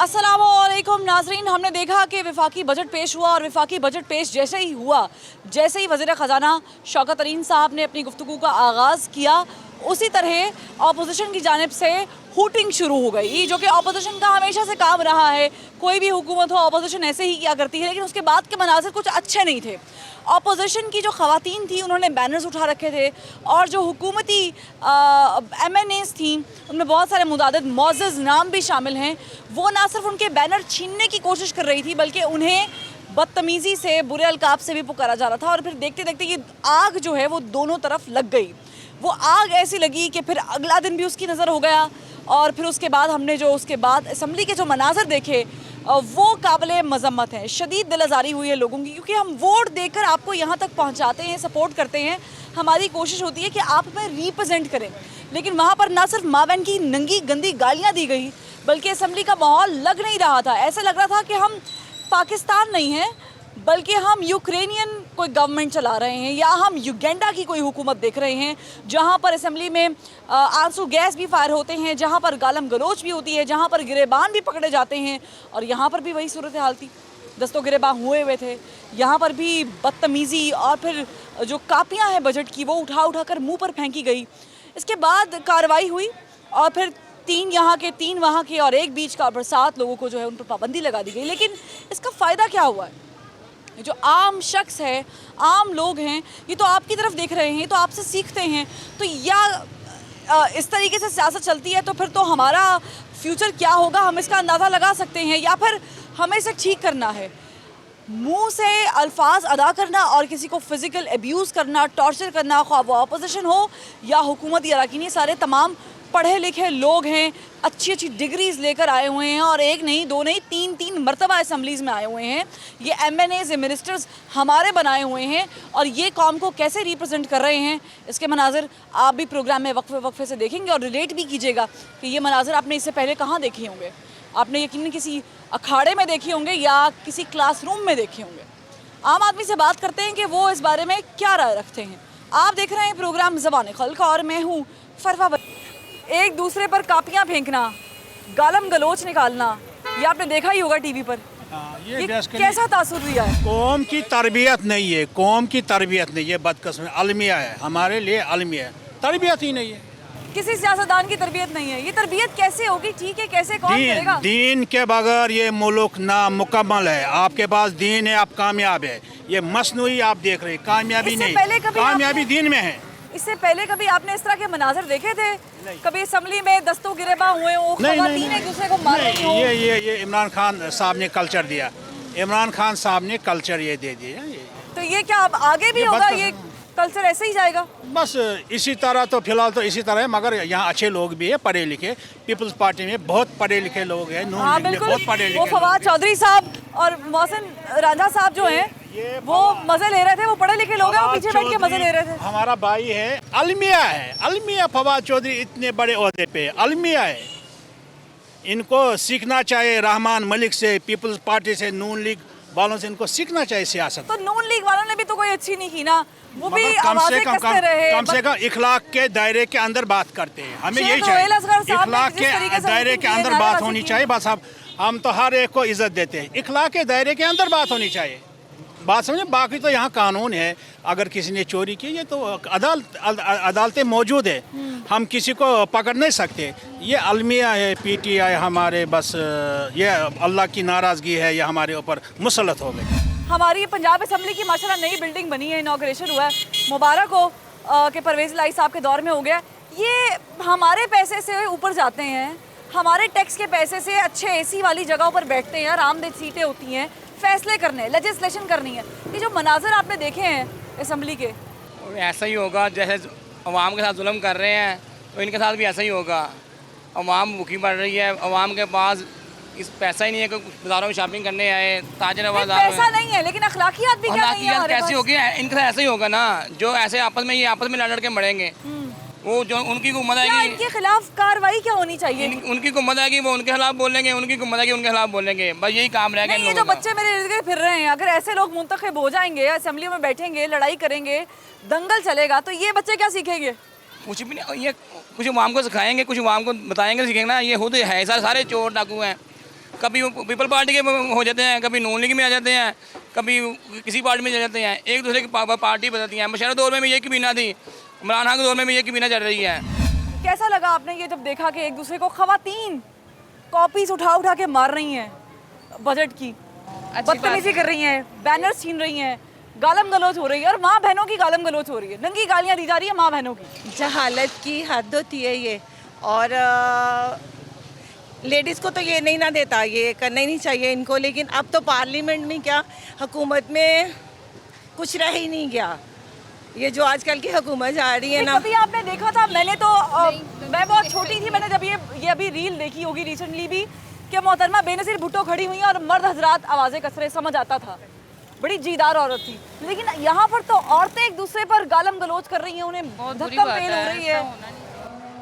अस्सलामुअलैकुम नाजरीन, हमने देखा कि वफाकी बजट पेश हुआ और वफाकी बजट पेश जैसे ही हुआ, जैसे ही वज़ीर ख़जाना शौकत तरीन साहब ने अपनी गुफ्तगू का आगाज़ किया, उसी तरह अपोजिशन की जानिब से हूटिंग शुरू हो गई, जो कि अपोजिशन का हमेशा से काम रहा है। कोई भी हुकूमत हो अपोजिशन ऐसे ही किया करती है, लेकिन उसके बाद के मनाज़िर कुछ अच्छे नहीं थे। अपोजिशन की जो ख़वातीन थी उन्होंने बैनर्स उठा रखे थे और जो हुकूमती MNAs थी उनमें बहुत सारे मुतादिद मोअज़्ज़ज़ नाम भी शामिल हैं। वो ना सिर्फ उनके बैनर छीनने की कोशिश कर रही थी, बल्कि उन्हें बदतमीज़ी से, बुरे अलकाब से भी पुकारा जा रहा था। और फिर देखते देखते ये आग जो है वो दोनों तरफ लग गई। वो आग ऐसी लगी कि फिर अगला दिन भी उसकी नज़र हो गया और फिर उसके बाद हमने जो उसके बाद असम्बली के जो मनाज़र देखे वो काबिले मज़म्मत हैं। शदीद दिल आज़ारी हुई है लोगों की, क्योंकि हम वोट देकर आपको यहाँ तक पहुँचाते हैं, सपोर्ट करते हैं। हमारी कोशिश होती है कि आप हमें रिप्रेजेंट करें, लेकिन वहाँ पर ना सिर्फ माँ बहन की नंगी गंदी गालियाँ दी गई, बल्कि असम्बली का माहौल लग नहीं रहा था। ऐसा लग रहा था कि हम पाकिस्तान नहीं हैं, बल्कि हम यूक्रेनियन कोई गवर्नमेंट चला रहे हैं या हम युगेंडा की कोई हुकूमत देख रहे हैं, जहां पर असम्बली में आंसू गैस भी फायर होते हैं, जहां पर गालम गलोच भी होती है, जहां पर गिरेबान भी पकड़े जाते हैं। और यहाँ पर भी वही सूरत हाल थी, दस्तों गिरेबान हुए हुए थे। यहाँ पर भी बदतमीज़ी और फिर जो कापियाँ हैं बजट की वो उठा उठा कर मुँह पर फेंकी गई। इसके बाद कार्रवाई हुई और फिर 3 यहाँ के 3 वहाँ के और एक बीच का, और 7 लोगों को जो है उन पर पाबंदी लगा दी गई। लेकिन इसका फ़ायदा क्या हुआ है? जो आम शख्स है, आम लोग हैं, ये तो आपकी तरफ देख रहे हैं, तो आपसे सीखते हैं। तो या इस तरीके से सियासत चलती है तो फिर तो हमारा फ्यूचर क्या होगा हम इसका अंदाज़ा लगा सकते हैं, या फिर हमें इसे ठीक करना है। मुंह से अल्फाज अदा करना और किसी को फिज़िकल अब्यूज़ करना, टॉर्चर करना, ख्वाह वो अपोजिशन हो या हुकूमत या अरकान, सारे तमाम पढ़े लिखे लोग हैं, अच्छी अच्छी डिग्रीज़ लेकर आए हुए हैं और एक नहीं, दो नहीं, 3 मरतबा असम्बलीज़ में आए हुए हैं। ये MNAs, मिनिस्टर्स हमारे बनाए हुए हैं और ये कौम को कैसे रिप्रेजेंट कर रहे हैं, इसके मनाज़र आप भी प्रोग्राम में वक्फे से देखेंगे और रिलेट भी कीजिएगा कि ये मनाज़र आपने इससे पहले कहाँ देखे होंगे। आपने यकीनन किसी अखाड़े में देखे होंगे या किसी क्लासरूम में देखे होंगे। आम आदमी से बात करते हैं कि वो इस बारे में क्या राय रखते हैं। आप देख रहे हैं प्रोग्राम ज़बान खल्क और मैं हूँ फरवा। एक दूसरे पर कापियाँ फेंकना, गालम गलोच निकालना, ये आपने देखा ही होगा टीवी पर। ये कैसा तासुर दिया है? कौम की तरबियत नहीं है, कौम की तरबियत नहीं है, बदकिस्मत अलमिया है, हमारे लिए अलमिया है, तरबियत ही नहीं है। किसी सियासतदान की तरबियत नहीं है। ये तरबियत कैसे होगी? ठीक है, कैसे, कौन करेगा? दीन के बगैर ये मुल्क ना मुकम्मल है। आपके पास दीन है, आप कामयाब है। ये मसनूई आप देख रहे हैं, कामयाबी नहीं, कामयाबी दीन में है। इससे पहले कभी आपने इस तरह के मनाजर देखे थे? कभी असम्बली में दस्तों गिरेबा हुए हो, ख़वातीन एक दूसरे को मार रही हो? ये इमरान खान साहब ने कल्चर दिया, इमरान खान साहब ने कल्चर ये दे दिया। तो ये क्या अब आगे भी होगा? ये कल्चर ऐसे ही जाएगा? बस इसी तरह, तो फिलहाल तो इसी तरह है, मगर यहाँ अच्छे लोग भी है, पढ़े लिखे। पीपल्स पार्टी में बहुत पढ़े लिखे लोग हैं, हाँ बिल्कुल। बहुत पढ़े लिखे। वो फवाद चौधरी साहब और मोहसिन रांझा साहब जो हैं वो मजे ले रहे थे, वो पढ़े लिखे लोग हैं, वो पीछे बैठ के मजे ले रहे थे। हमारा भाई है, अलमिया है, अलमिया फवाद चौधरी इतने बड़े ओहदे पे अलमिया है। इनको सीखना चाहिए रहमान मलिक से, पीपल्स पार्टी से, नून लीग वालों से इनको सीखना चाहिए सियासत। तो नून लीग वालों ने भी तो कोई अच्छी नहीं की ना, वो भी आवाजें कसते रहे। कम से कम इखलाक के दायरे के अंदर बात करते हैं, हमें यही चाहिए, इखलाक के दायरे के अंदर बात होनी चाहिए। बस हम तो हर एक को इज्जत देते हैं, इखलाक के दायरे के अंदर बात होनी चाहिए, बात समझे। बाकी तो यहाँ कानून है, अगर किसी ने चोरी की, ये तो अदालतें मौजूद है, हम किसी को पकड़ नहीं सकते। ये अलमिया है, PTI हमारे, बस ये अल्लाह की नाराज़गी है, ये हमारे ऊपर मुसलत हो गई। हमारी पंजाब असम्बली की माशाल्लाह नई बिल्डिंग बनी है, इनॉग्रेशन हुआ है, मुबारक हो कि परवेज़ लाई साहब के दौर में हो गया। ये हमारे पैसे से ऊपर जाते हैं, हमारे टैक्स के पैसे से अच्छे AC वाली जगहों पर बैठते हैं, आरामदेह सीटें होती हैं, फैसले करने, लेजिस्लेशन करनी है। ये जो मनाजर आपने देखे हैं असम्बली के, ऐसा ही होगा। जैसे अवाम के साथ जुल्म कर रहे हैं तो इनके साथ भी ऐसा ही होगा। अवाम भूखी पड़ रही है, अवाम के पास इस पैसा ही नहीं है कि बाज़ारों में शॉपिंग करने आए, ताजर बाजार पैसा नहीं है, लेकिन अखलाकियात भी क्या नहीं है? कैसी होगी? इनके साथ ऐसा ही होगा ना, जो ऐसे आपस में लड़ के मरेंगे। वो जो उनकी हुकूमत आएगी, इनके खिलाफ कार्रवाई क्या होनी चाहिए? उनकी हुकूमत आएगी, वो उनके खिलाफ बोलेंगे, उनकी हुकूमत आएगी, उनके खिलाफ बोलेंगे। बस यही काम रह गया। ये जो बच्चे मेरे इर्द गिर्द फिर रहे हैं, अगर ऐसे लोग मुंतखब हो जाएंगे, असेंबली में बैठेंगे, लड़ाई करेंगे, दंगल चलेगा, तो ये बच्चे क्या सीखेंगे? कुछ भी नहीं। ये कुछ अवाम को सिखाएंगे, कुछ अवाम को बताएंगे, सीखेंगे ना। ये खुद है, सारे चोर डाकू हैं, कभी वो पीपल पार्टी के हो जाते हैं, कभी नून लीग में आ जाते हैं, कभी किसी पार्टी में चले जाते हैं, एक दूसरे की पार्टी बदलती हैं। मुशर्रफ दौर में भी ये कमीना थी, इमरान खान के दौर में भी ये कमीना चल रही है। कैसा लगा आपने ये जब देखा कि एक दूसरे को खवातीन कॉपीज उठा उठा के मार रही हैं बजट की, बदतमीजी कर रही हैं, बैनर्स छीन रही हैं, गालम गलोच हो रही है और माँ बहनों की गालम गलोच हो रही है, नंगी गालियाँ दी जा रही है माँ बहनों की। जहालत की हद होती है ये, और लेडीज़ को तो ये नहीं ना देता, ये करना ही नहीं चाहिए इनको। लेकिन अब तो पार्लियामेंट में क्या, हुकूमत में कुछ रह ही नहीं गया। ये जो आजकल की हुकूमत जा रही है ना, कभी आपने देखा था, मैंने तो मैं बहुत छोटी थी, मैंने जब ये अभी रील देखी होगी रिसेंटली भी कि मोहतरमा बेनज़ीर भुट्टो खड़ी हुई हैं और मर्द हजरात आवाज़ें कस रहे, समझ आता था, बड़ी जीदार औरत थी। लेकिन यहाँ पर तो औरतें एक दूसरे पर गालम गलोच कर रही हैं, उन्हें धक्का पेल हो रही है।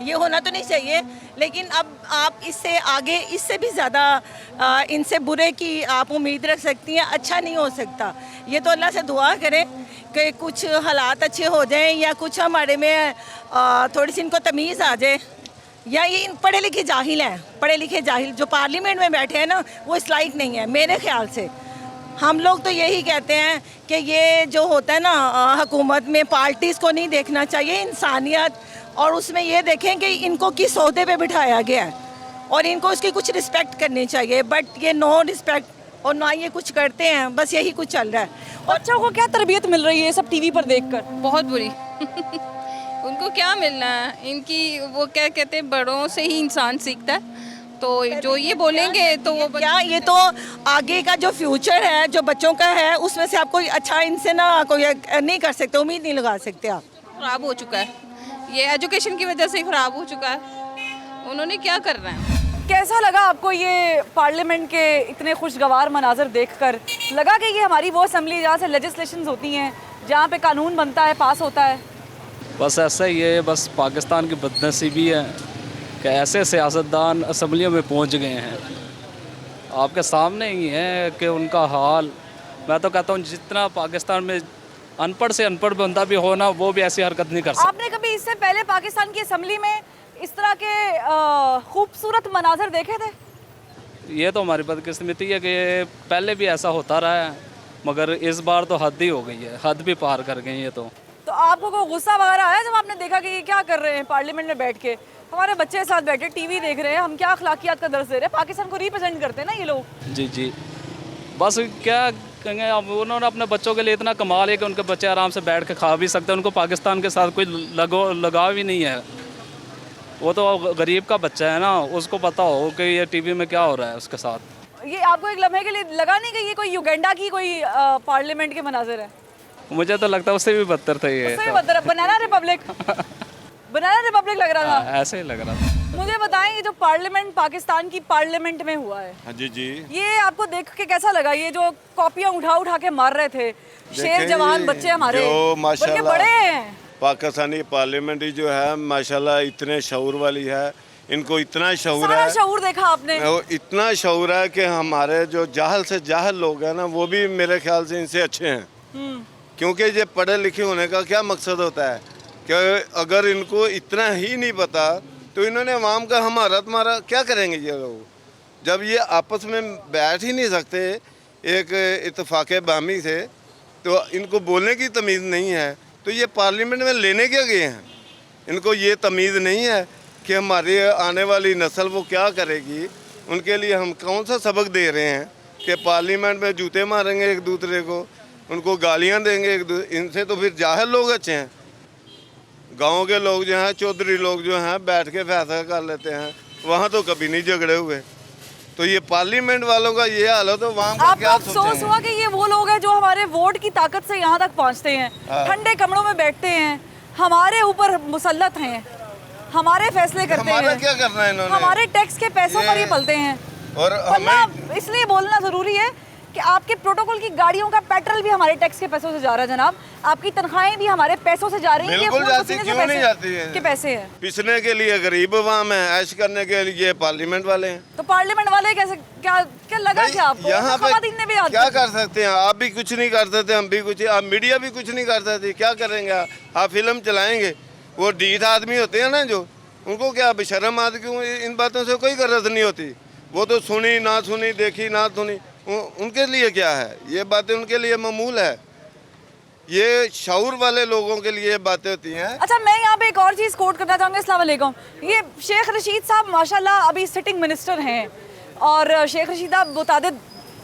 ये होना तो नहीं चाहिए, लेकिन अब आप इससे आगे, इससे भी ज़्यादा इनसे बुरे की आप उम्मीद रख सकती हैं। अच्छा नहीं हो सकता। ये तो अल्लाह से दुआ करें कि कुछ हालात अच्छे हो जाएं, या कुछ हमारे में थोड़ी सी इनको तमीज़ आ जाए, या ये पढ़े लिखे जाहिल हैं, पढ़े लिखे जाहिल जो पार्लियामेंट में बैठे हैं ना, वो इस लायक नहीं है मेरे ख्याल से। हम लोग तो यही कहते हैं कि ये जो होता है ना, हुकूमत में पार्टीज़ को नहीं देखना चाहिए, इंसानियत, और उसमें ये देखें कि इनको किस ओहदे पे बिठाया गया है और इनको उसकी कुछ रिस्पेक्ट करनी चाहिए। बट ये नो रिस्पेक्ट और ना ये कुछ करते हैं, बस यही कुछ चल रहा है। बच्चों को क्या तरबियत मिल रही है ये सब टीवी पर देखकर? बहुत बुरी। उनको क्या मिलना है, इनकी वो क्या कहते हैं, बड़ों से ही इंसान सीखता है, तो जो ये बोलेंगे तो वो क्या, ये तो आगे का जो फ्यूचर है, जो बच्चों का है, उसमें से आप कोई अच्छा इनसे ना कोई नहीं कर सकते, उम्मीद नहीं लगा सकते आप। खराब हो चुका है, ये एजुकेशन की वजह से ही खराब हो चुका है। उन्होंने क्या करना है? कैसा लगा आपको ये पार्लियामेंट के इतने खुशगवार मनाजर देखकर? लगा कि ये हमारी वो असेंबली जहाँ से लेजिस्लेशंस होती हैं, जहाँ पे कानून बनता है, पास होता है? बस ऐसा ही है, बस पाकिस्तान की बदनसीबी है कि ऐसे सियासतदान असम्बलियों में पहुंच गए हैं। आपके सामने ही है कि उनका हाल, मैं तो कहता हूं जितना पाकिस्तान में अनपढ़ से अनपढ़ बंदा भी हो ना, वो भी ऐसी हरकत नहीं कर सकता। आपने कभी इससे पहले पाकिस्तान की असम्बली में इस तरह के खूबसूरत मनाजर देखे थे? ये तो हमारी बदकिस्मती है कि पहले भी ऐसा होता रहा है, मगर इस बार तो हद ही हो गई है, हद भी पार कर गई है। तो आपको कोई गुस्सा वगैरह आया जब आपने देखा कि ये क्या कर रहे हैं पार्लियामेंट में बैठ के? हमारे बच्चे साथ बैठे टीवी देख रहे हैं, हम क्या अखलाकियात का दर्ज दे रहे हैं, पाकिस्तान को रिप्रेजेंट करते हैं ना ये लोग। जी जी, बस क्या कहेंगे, अब उन्होंने अपने बच्चों के लिए इतना कमाल है कि उनके बच्चे आराम से बैठ के खा भी सकते हैं, उनको पाकिस्तान के साथ कोई लगाव ही नहीं है। वो तो गरीब का बच्चा है ना, उसको पता हो कि ये टीवी में क्या हो रहा है उसके साथ। ये आपको एक लम्हे के लिए लगा नहीं कि ये कोई युगांडा की कोई पार्लियामेंट के मनाजिर है? मुझे तो लगता है उससे भी बदतर था ये। उससे भी बदतर, बनाना रिपब्लिक बनाना रिपब्लिक लग रहा था। ऐसे ही लग रहा था। मुझे बताएं, ये जो पार्लियामेंट पाकिस्तान की पार्लियामेंट में हुआ है, हाँ जी जी, ये आपको देख के कैसा लगा? ये जो कॉपियां उठा उठा के मार रहे थे शेर जवान बच्चे हमारे, जो बल्कि माशाल्लाह बड़े हैं। पाकिस्तानी पार्लियामेंट जो है माशाल्लाह इतने शऊर वाली है, इनको इतना शऊर सारा है, शऊर देखा आपने? वो इतना शऊर है कि हमारे जो जाहल से जाहल लोग हैं ना, वो भी मेरे ख्याल से इनसे अच्छे हैं। क्योंकि ये पढ़े लिखे होने का क्या मकसद होता है कि अगर इनको इतना ही नहीं पता तो इन्होंने अवाम का हमारा तुम्हारा क्या करेंगे ये लोग? जब ये आपस में बैठ ही नहीं सकते एक इत्तेफाक बामी से, तो इनको बोलने की तमीज़ नहीं है, तो ये पार्लियामेंट में लेने क्या गए हैं? इनको ये तमीज़ नहीं है कि हमारी आने वाली नस्ल वो क्या करेगी। उनके लिए हम कौन सा सबक दे रहे हैं कि पार्लियामेंट में जूते मारेंगे एक दूसरे को, उनको गालियां देंगे इनसे तो फिर जाहिल लोग अच्छे हैं। गांव के लोग जो हैं, चौधरी लोग जो हैं, बैठ के फैसला कर लेते हैं, वहाँ तो कभी नहीं झगड़े हुए। तो ये पार्लियामेंट वालों का ये हाल हो तो वहाँ का आपको क्या अफसोस हुआ कि ये वो लोग हैं जो हमारे वोट की ताकत से यहाँ तक पहुँचते हैं, ठंडे कमरों में बैठते हैं, हमारे ऊपर मुसल्लत हैं, हमारे फैसले करते हमारा हैं, क्या करना है इन्होंने? हमारे टैक्स के पैसों पर ये पलते हैं। और हमें इसलिए बोलना जरूरी है कि आपके प्रोटोकॉल की गाड़ियों का पेट्रोल भी हमारे टैक्स के पैसों से जा रहा है जनाब, आपकी तनख्वाहें भी हमारे पैसों से जा रही हैं। बिल्कुल जाती, क्यों नहीं जाती है? के पैसे हैं, पिसने के लिए गरीब अवाम है, ऐश करने के लिए पार्लियामेंट वाले हैं। तो पार्लियामेंट वाले कैसे, क्या क्या लगा क्या आपको? यहाँ पे ख़वातीन ने भी याद क्या किया। कर सकते हैं? आप भी कुछ नहीं कर सकते, हम भी कुछ, आप मीडिया भी कुछ नहीं कर सकते। क्या करेंगे आप फिल्म चलाएंगे? वो ढीठ आदमी होते हैं ना जो, उनको क्या बेशर्म आदमी, इन बातों से कोई गरज नहीं होती। वो तो सुनी ना सुनी, देखी ना सुनी, उनके लिए क्या है, ये बातें उनके लिए मामूल है। ये शऊर वाले लोगों के लिए बातें होती हैं। अच्छा, मैं यहाँ पे एक और चीज़ कोट करना चाहूँगी। अस्सलाम वालेकुम। ये शेख रशीद साहब माशाल्लाह अभी सिटिंग मिनिस्टर हैं, और शेख रशीद साहब मुतादिद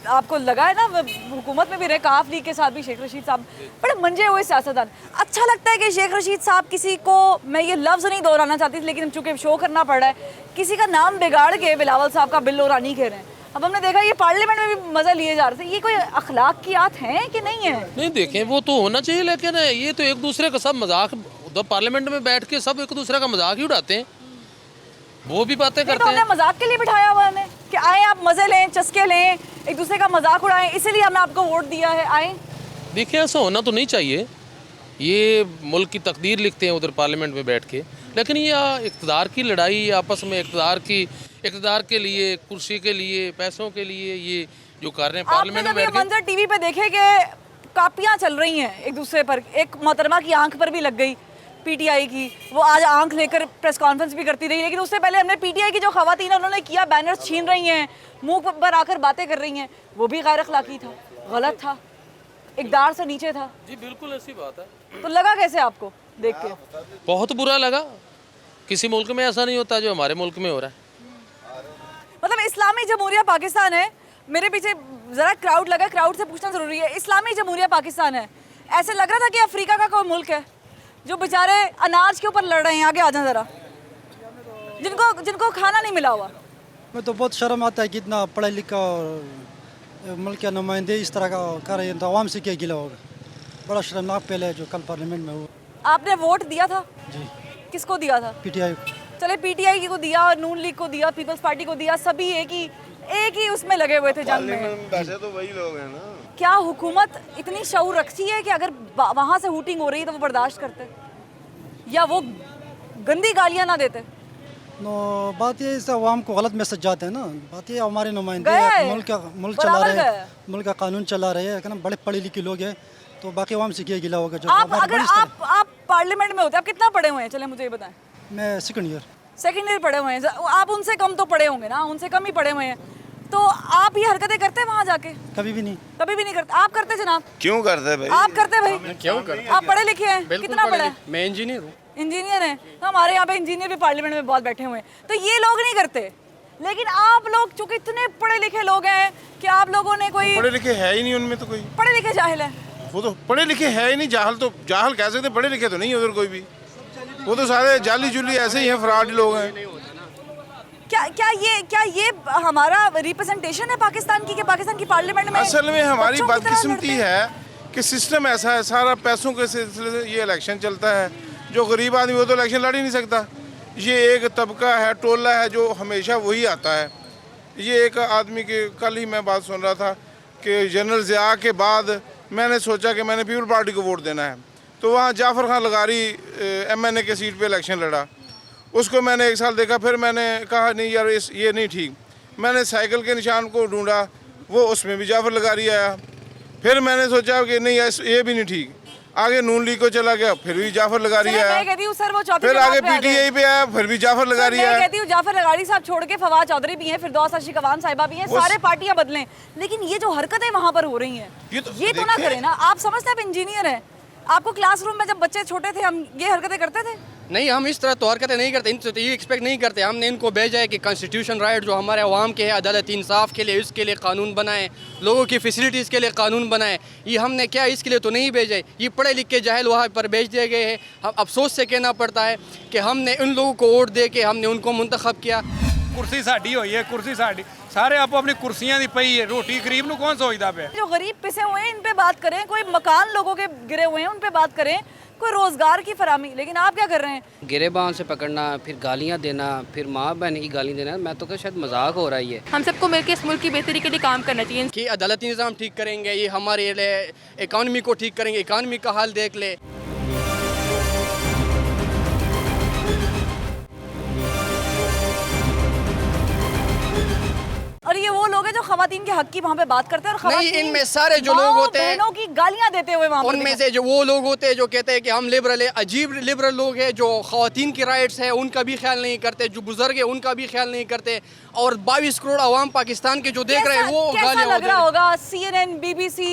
आपको लगा है ना हुकूमत में भी रहे, काफ लीग के साथ भी शेख रशीद साहब बड़े मंजे हुए सियासतदान। अच्छा लगता है कि शेख रशीद साहब किसी को, मैं ये लफ्ज़ नहीं दोहराना चाहती थी लेकिन चूँकि शो करना पड़ रहा है, किसी का नाम बिगाड़ के बिलावल साहब का बिल रानी कह रहे हैं। अब हमने देखा ये पार्लियामेंट में भी मज़ा लिए जा रहे थे। ये कोई अखलाकियात हैं कि नहीं है? नहीं, देखें वो तो होना चाहिए, लेकिन ये तो एक दूसरे का सब मजाक, उधर पार्लियामेंट में बैठ के सब एक दूसरे का मजाक ही उड़ाते हैं, वो भी बातें करते हैं। हमने मजाक के लिए बिठाया हुआ है कि आए आप मज़े लें, चस्के लें, एक दूसरे का मजाक उड़ाएं, इसीलिए हमने आपको वोट दिया है, आए। देखिए ऐसा होना तो नहीं चाहिए, ये मुल्क की तकदीर लिखते हैं उधर पार्लियामेंट में बैठ के, लेकिन ये इक़्तिदार की लड़ाई आपस में, इक़्तिदार के लिए, कुर्सी के लिए, पैसों के लिए ये जो कर रहे हैं पार्लियामेंट में बैठ के। मंजर टीवी पे देखे कि कापियां चल रही हैं एक दूसरे पर, एक मोहतरमा की आंख पर भी लग गई पीटीआई की, वो आज आंख लेकर प्रेस कॉन्फ्रेंस भी करती रही, लेकिन उससे पहले हमने पीटीआई की जो खवातीन उन्होंने किया, बैनर्स छीन रही हैं, मुंह पर आकर बातें कर रही हैं, वो भी गैर अखलाकी था, गलत था, इक़्तिदार से नीचे था। जी बिल्कुल ऐसी बात है। तो लगा कैसे आपको देख के? बहुत बुरा लगा, किसी मुल्क में ऐसा नहीं होता जो हमारे मुल्क में हो रहा है। मतलब इस्लामी जमहूरिया पाकिस्तान है, मेरे पीछे ज़रा क्राउड लगा, क्राउड से पूछना ज़रूरी है, इस्लामी जमहूरिया पाकिस्तान है, ऐसे लग रहा था कि अफ्रीका का कोई मुल्क है जो बेचारे अनाज के ऊपर लड़ रहे हैं। आगे आ जाए ज़रा, जिनको खाना नहीं मिला हुआ। मैं तो बहुत शर्म आता है कि इतना पढ़ा लिखा और मुल्क के नुमाइंदे इस तरह का कर रहे हैं, तो आवाम से क्या गिला होगा। बड़ा शर्मनाक पहले जो कल पार्लियामेंट में हुआ। आपने वोट दिया था? जी। किसको दिया था? पीटीआई। चले पीटीआई को दिया, नून लीग को दिया, पीपल्स पार्टी को दिया, सभी एक ही उसमें लगे हुए थे जंग में। वैसे तो वही लोग हैं ना। क्या हुकूमत इतनी शऊर रखती है कि अगर वहाँ से हूटिंग हो रही है तो वो बर्दाश्त करते, या वो गंदी गालियाँ ना देते? नो, बात ये इससे आवाम को गलत मैसेज जाते हैं ना। बात ये हमारे नुमाइंदे मुल्क चला रहे हैं, मुल्क का कानून चला रहे हैं, बड़े पढ़े लिखे लोग हैं, तो बाकी आवाम से क्या गिला होगा। जो अगर आप पार्लियामेंट में होते, आप कितना पढ़े हुए हैं? चले मुझे ये बताएं। मैं सेकंड ईयर पढ़े हुए हैं। आप उनसे कम तो पढ़े होंगे ना, उनसे कम ही पढ़े हुए हैं, तो आप ये हरकतें करते हैं वहाँ जाके? कभी भी नहीं करते। आप करते जनाब? क्यों करते भाई? आप करते भाई? क्यों करते? आप पढ़े लिखे हैं? कितना पढ़ा है? मैं इंजीनियर हूँ। इंजीनियर हैं? तो हमारे यहाँ पे इंजीनियर भी पार्लियामेंट में बहुत बैठे हुए हैं, तो ये लोग नहीं करते। लेकिन आप लोग चूंकि इतने पढ़े लिखे लोग हैं कि आप लोगों ने कोई पढ़े लिखे है ही नहीं उनमें, तो कोई पढ़े लिखे जाहिल है। वो तो पढ़े लिखे है ही नहीं, जाहल कह सकते, पढ़े लिखे तो नहीं उधर कोई भी, वो तो सारे जाली जुली ऐसे ही हैं, फ्रॉड लोग हैं। क्या ये हमारा रिप्रेजेंटेशन है पाकिस्तान की, कि पाकिस्तान की पार्लियामेंट में असल में हमारी बच्चों की तरह बदकिस्मती लड़ते हैं? है कि सिस्टम ऐसा है, सारा पैसों के सिलसिले से ये इलेक्शन चलता है। जो गरीब आदमी वो तो इलेक्शन लड़ ही नहीं सकता। ये एक तबका है, टोला है जो हमेशा वही आता है। ये एक आदमी के, कल ही मैं बात सुन रहा था कि जनरल ज़िया के बाद मैंने सोचा कि मैंने पीपल पार्टी को वोट देना है, तो वहाँ जाफ़र खान लगारी MNA के सीट पे इलेक्शन लड़ा, उसको मैंने एक साल देखा, फिर मैंने कहा नहीं यार ये नहीं ठीक। मैंने साइकिल के निशान को ढूंढा, वो उसमें भी जाफ़र लगारी आया। फिर मैंने सोचा कि नहीं ये भी नहीं ठीक, आगे नून लीग को चला गया, फिर भी जाफ़र लगारी आया। फिर आगे PTI पे आया, फिर भी जाफ़र लगारी आया। मैं कहती हूँ जाफ़र लगारी साहब छोड़ के फवाद चौधरी भी हैं, फिरदौस अशीकवान साहिबा भी हैं, सारे पार्टियां बदलें, लेकिन ये जो हरकतें वहाँ पर हो रही हैं ये तो ना करें ना। आप समझते हैं आप इंजीनियर हैं, आपको क्लासरूम में जब बच्चे छोटे थे हम ये हरकतें करते थे? नहीं, हम इस तरह तो हरकतें नहीं करते, इनसे तो ये एक्सपेक्ट नहीं करते। हमने इनको भेजा है कि कॉन्स्टिट्यूशन राइट जो हमारे अवाम के है, अदालत इंसाफ के लिए, इसके लिए कानून बनाएं, लोगों की फैसिलिटीज़ के लिए कानून बनाएं। ये हमने क्या इसके लिए तो नहीं भेजा है, ये पढ़े लिख के जाहिल वहाँ पर भेज दिए गए हैं। हम अफसोस से कहना पड़ता है कि हमने उन लोगों को वोट दे के हमने उनको मुंतखब किया। कुर्सी साड़ी हुई है, कुर्सी साड़ी, सारे आपो अपनी कुर्सियां दी पई है, रोटी गरीब नु कौन सोचता पे? जो गरीब पिसे हुए हैं इन पे बात करें, कोई मकान लोगों के गिरे हुए हैं उन पे बात करें, कोई रोजगार की फरामी, लेकिन आप क्या कर रहे हैं? गिरेबान से पकड़ना, फिर गालियां देना, फिर माँ बहन की गाली देना, मैं तो शायद मजाक हो रहा है। हम सबको मिलकर इस मुल्क की बेहतरी के लिए काम करना चाहिए कि अदालती निज़ाम ठीक करेंगे, ये हमारे इकानमी को ठीक करेंगे, इकानमी का हाल देख ले। और ये वो लोग हैं जो खवातीन के हक की वहाँ पे बात करते हैं और नहीं, खवातीन इनमें सारे जो लोग होते हैं बहनों की गालियां देते हुए वहाँ पर उनमें से जो वो लोग होते हैं जो कहते हैं कि हम लिबरल है, अजीब लिबरल लोग हैं जो ख़वातीन की राइट्स है उनका भी ख्याल नहीं करते, जो बुजुर्ग है उनका भी ख्याल नहीं करते, और 22 करोड़ अवाम पाकिस्तान के जो देख रहे हैं वो कैसा गालियाँ लग रहा होगा? CNN, BBC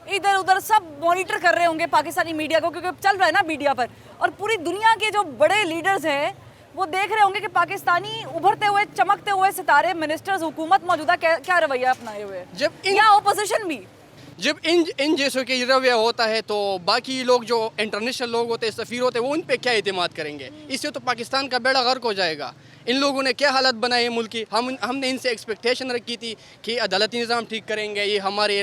इधर उधर सब मॉनिटर कर रहे होंगे पाकिस्तानी मीडिया को, क्योंकि चल रहा है ना मीडिया पर, और पूरी दुनिया के जो बड़े लीडर्स हैं वो देख रहे होंगे कि पाकिस्तानी उभरते हुए चमकते हुए सितारे मिनिस्टर्स हुकूमत मौजूदा क्या रवैया अपनाए हुए हैं, या ओपोजिशन भी। जब इन जैसों के रवैया होता है तो बाकी लोग जो इंटरनेशनल लोग होते हैं, सफ़ीर होते हैं, वो उन पे क्या एतमाद करेंगे? इससे तो पाकिस्तान का बेड़ा गर्क हो जाएगा। इन लोगों ने क्या हालत बनाई है मुल्क की। हमने इनसे एक्सपेक्टेशन रखी थी कि अदालती निज़ाम ठीक करेंगे, ये हमारे